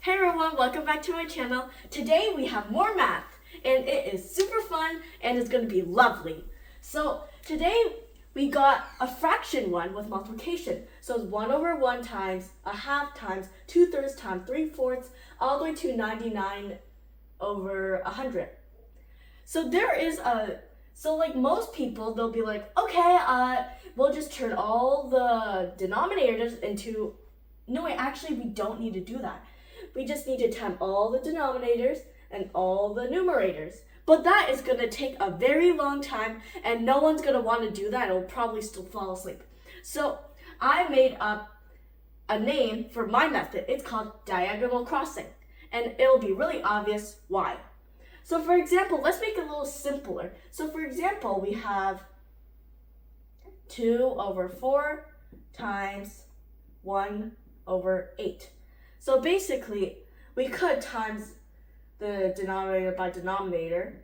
Hey everyone, welcome back to my channel. Today we have more math and it is super fun and it's going to be lovely. So today we got a fraction one with multiplication. So it's 1 over 1 times, a half times, 2/3 times, 3/4, all the way to 99 over 100. So like most people, they'll be like, okay, we'll just turn all the denominators into, no wait, actually we don't need to do that. We just need to times all the denominators and all the numerators. But that is going to take a very long time and no one's going to want to do that. It'll probably still fall asleep. So I made up a name for my method. It's called diagonal crossing. And it'll be really obvious why. So for example, let's make it a little simpler. So for example, we have 2 over 4 times 1 over 8. So basically, we could times the denominator by denominator,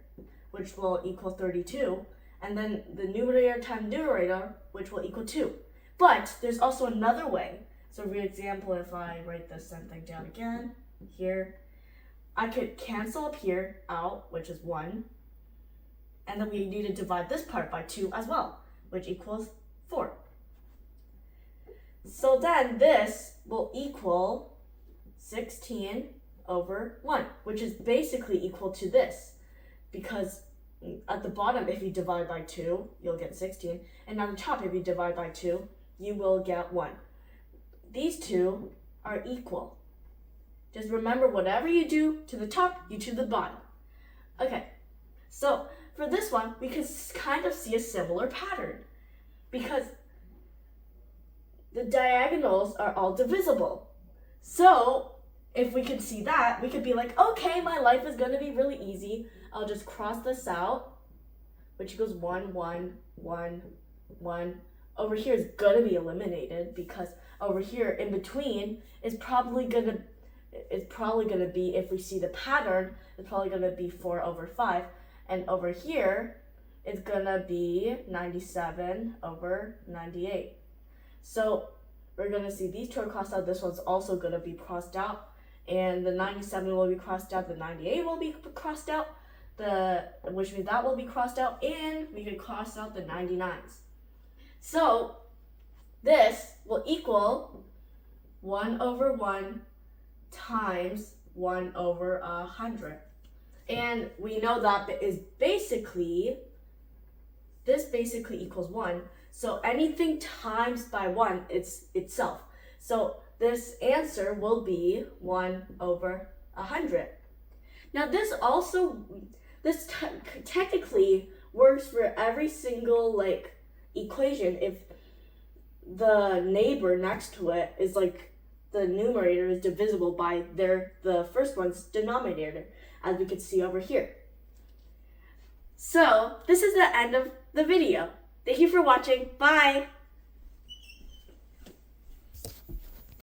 which will equal 32, and then the numerator times numerator, which will equal 2. But there's also another way. So for example, if I write this same thing down again, here, I could cancel up here out, which is 1, and then we need to divide this part by 2 as well, which equals 4. So then this will equal 16 over 1, which is basically equal to this, because at the bottom, if you divide by 2, you'll get 16, and on the top, if you divide by 2, you will get 1. These two are equal. Just remember, whatever you do to the top, you to the bottom. Okay, so for this one, we can kind of see a similar pattern, because the diagonals are all divisible. So if we could see that, we could be like, okay, my life is going to be really easy. I'll just cross this out, which equals 1, 1, 1, 1. Over here is going to be eliminated because over here in between is probably going to be, if we see the pattern, it's probably going to be 4 over 5. And over here, it's going to be 97 over 98. So we're going to see these two are crossed out. This one's also going to be crossed out. And the 97 will be crossed out. The 98 will be crossed out. Which means that will be crossed out. And we can cross out the 99s. So this will equal 1 over 1 times 1 over 100. And we know that this basically equals 1. So anything times by 1, it's itself. So this answer will be 1 over 100. Now this technically works for every single equation if the neighbor next to it is the numerator is divisible by the first one's denominator, as we can see over here. So this is the end of the video. Thank you for watching. Bye!